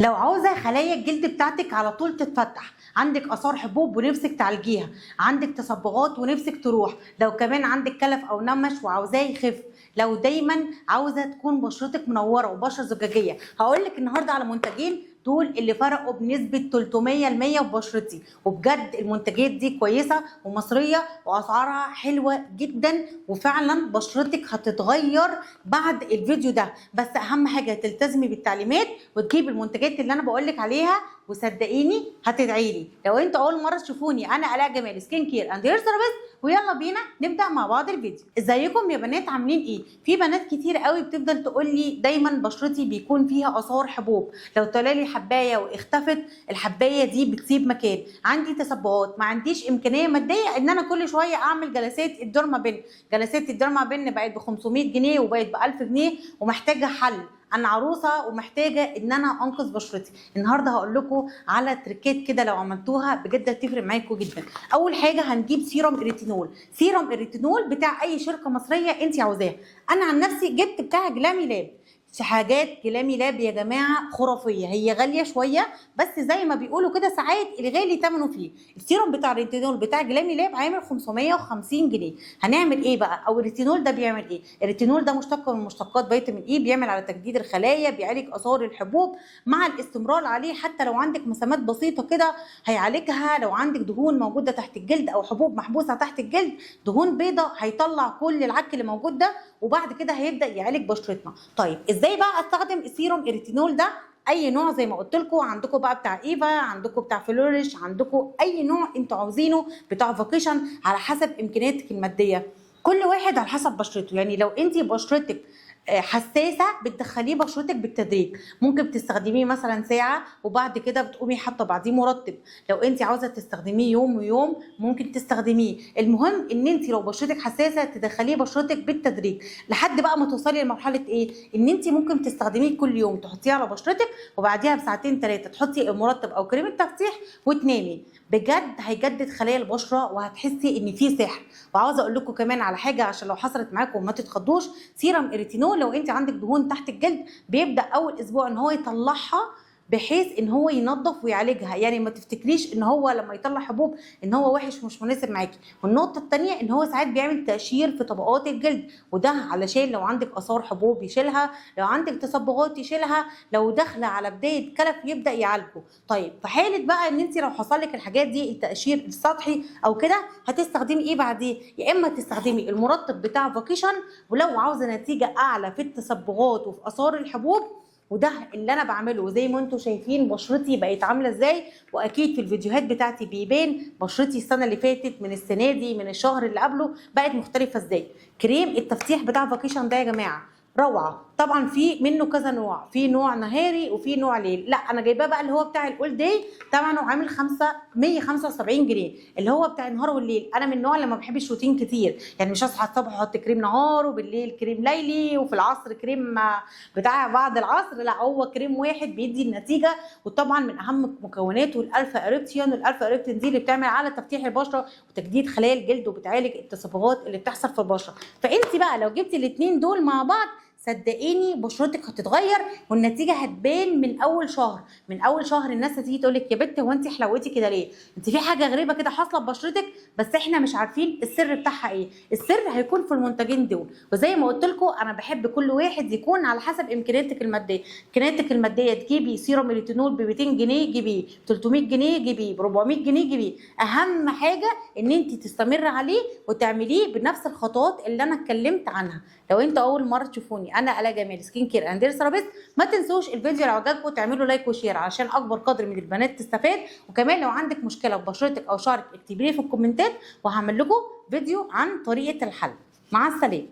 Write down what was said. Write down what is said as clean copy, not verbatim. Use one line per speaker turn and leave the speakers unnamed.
لو عاوزه خلايا الجلد بتاعتك على طول تتفتح، عندك اثار حبوب ونفسك تعالجيها، عندك تصبغات ونفسك تروح، لو كمان عندك كلف او نمش وعاوزاه يخف، لو دايما عاوزه تكون بشرتك منوره وبشره زجاجيه، هقول لك النهارده على منتجين دول اللي فرقوا بنسبه 300% في بشرتي. وبجد المنتجات دي كويسه ومصريه واسعارها حلوه جدا، وفعلا بشرتك هتتغير بعد الفيديو ده. بس اهم حاجه تلتزمي بالتعليمات وتجيبي المنتجات اللي انا بقولك عليها، وصدقيني هتدعيلي. لو انتوا اول مره تشوفوني، انا الاء جمال سكين كير اند هير ثيرابيست، ويلا بينا نبدا مع بعض الفيديو. ازيكم يا بنات، عاملين ايه؟ في بنات كتير قوي بتفضل تقول لي دايما بشرتي بيكون فيها اثار حبوب، لو طلع لي حبايه واختفت الحبايه دي بتسيب مكان، عندي تصبغات، ما عنديش امكانيه ماديه ان انا كل شويه اعمل جلسات الديرما. جلسات الديرما بقت ب 500 جنيه وبقت ب 1000 جنيه ومحتاجه حل. انا عروسه ومحتاجه ان انا انقذ بشرتي. النهارده هقول لكم على تريكات كده لو عملتوها بجد هتفرق معاكم جدا. اول حاجه هنجيب سيرم اريتينول. سيرم اريتينول بتاع اي شركه مصريه انت عاوزاها. انا عن نفسي جبت بتاع جلامي لاب. حاجات جلامي لاب يا جماعه خرافيه، هي غاليه شويه بس زي ما بيقولوا كده ساعات الغالي ثمنه فيه. السيروم بتاع الريتينول بتاع جلامي لاب عامل 550 جنيه. هنعمل ايه بقى؟ او الريتينول ده بيعمل ايه؟ الريتينول ده مشتق من مشتقات فيتامين اي، بيعمل على تجديد الخلايا، بيعالج اثار الحبوب مع الاستمرار عليه. حتى لو عندك مسامات بسيطه كده هيعالجها، لو عندك دهون موجوده تحت الجلد او حبوب محبوسه تحت الجلد، دهون بيضه، هيطلع كل العك اللي موجود ده وبعد كده هيبدا يعالج بشرتنا. طيب ازاي بقى استخدم السيروم اريتينول ده؟ اي نوع زي ما قلت لكم، عندكم بقى بتاع ايفا، عندكم بتاع فلوريش، عندكم اي نوع انتوا عاوزينه، بتاع فاكيشن، على حسب امكانياتك الماديه. كل واحد على حسب بشرته. يعني لو انت بشرتك حساسه بتدخليه بشرتك بالتدريج، ممكن تستخدميه مثلا ساعه وبعد كده بتقومي حاطه بعديه مرطب. لو انت عاوزه تستخدميه يوم ويوم ممكن تستخدميه. المهم ان انت لو بشرتك حساسه تدخليه بشرتك بالتدريج لحد بقى ما توصلي لمرحله ايه، ان انت ممكن تستخدميه كل يوم، تحطيه على بشرتك وبعديها بساعتين 3 تحطي المرطب او كريم التفتيح وتنامي. بجد هيجدد خلايا البشره وهتحسي ان في سحر. وعاوزه اقول لكم كمان على حاجه عشان لو حصلت معاكم ما تتخضوش، سيرم اريتينول لو انت عندك دهون تحت الجلد بيبدا اول اسبوع ان هو يطلعها بحيث ان هو ينظف ويعالجها. يعني ما تفتكريش ان هو لما يطلع حبوب ان هو وحش مش مناسب معاكي. والنقطه الثانيه ان هو ساعات بيعمل تقشير في طبقات الجلد، وده علشان لو عندك اثار حبوب يشيلها، لو عندك تصبغات يشيلها، لو داخله على بدايه كلف يبدا يعالجه. طيب في حاله بقى ان انت لو حصل لك الحاجات دي، التقشير السطحي او كده، هتستخدمي ايه بعديه؟ يا اما تستخدمي المرطب بتاع فاكيشن، ولو عاوزه نتيجه اعلى في التصبغات وفي اثار الحبوب، وده اللي انا بعمله. زي ما انتم شايفين بشرتي بقت عامله ازاي، واكيد في الفيديوهات بتاعتي بيبان بشرتي السنه اللي فاتت من السنه دي من الشهر اللي قبله بقت مختلفه ازاي. كريم التفتيح بتاع فاكيشن ده يا جماعه روعه. طبعا في منه كذا نوع، في نوع نهاري وفي نوع ليل. لا انا جايباه بقى اللي هو بتاع الاول داي، ثمنه عامل 175 جنيه، اللي هو بتاع النهار والليل. انا من النوع اللي ما بحبش روتين كتير، يعني مش هصحى الصبح احط كريم نهار وبالليل كريم ليلي وفي العصر كريم بتاع بعد العصر. لا هو كريم واحد بيدي النتيجه. وطبعا من اهم مكوناته الالفا اريبتيون. والالفا اريبتيون دي اللي بتعمل على تفتيح البشره وتجديد خلايا الجلد وبتعالج التصبغات اللي بتحصل في البشره. فانت بقى لو جبتي الاثنين دول مع بعض صدقيني بشرتك هتتغير والنتيجه هتبان من اول شهر. من اول شهر الناس هتيجي تقول لك يا بنت هو انت حلوتي كده ليه؟ انت في حاجه غريبه كده حاصله ببشرتك بس احنا مش عارفين السر بتاعها ايه. السر هيكون في المنتجين دول. وزي ما قلت لكم انا بحب كل واحد يكون على حسب امكانياتك الماديه. امكانياتك الماديه تجيبي سيروم اليتينول ب 200 جنيه جيبيه، ب 300 جنيه جيبيه، ب 400 جنيه جيبيه. اهم حاجه ان انت تستمر عليه وتعمليه بنفس الخطوات اللي انا اتكلمت عنها. لو انت اول مره تشوفوني، انا الاء جمال سكين كير اند هير ثيرابيست، ما تنسوش الفيديو لو عجبكم تعملوا لايك وشير عشان اكبر قدر من البنات تستفاد. وكمان لو عندك مشكله في بشرتك او شعرك اكتبي لي في الكومنتات وهعمل لكم فيديو عن طريقه الحل. مع السلامه.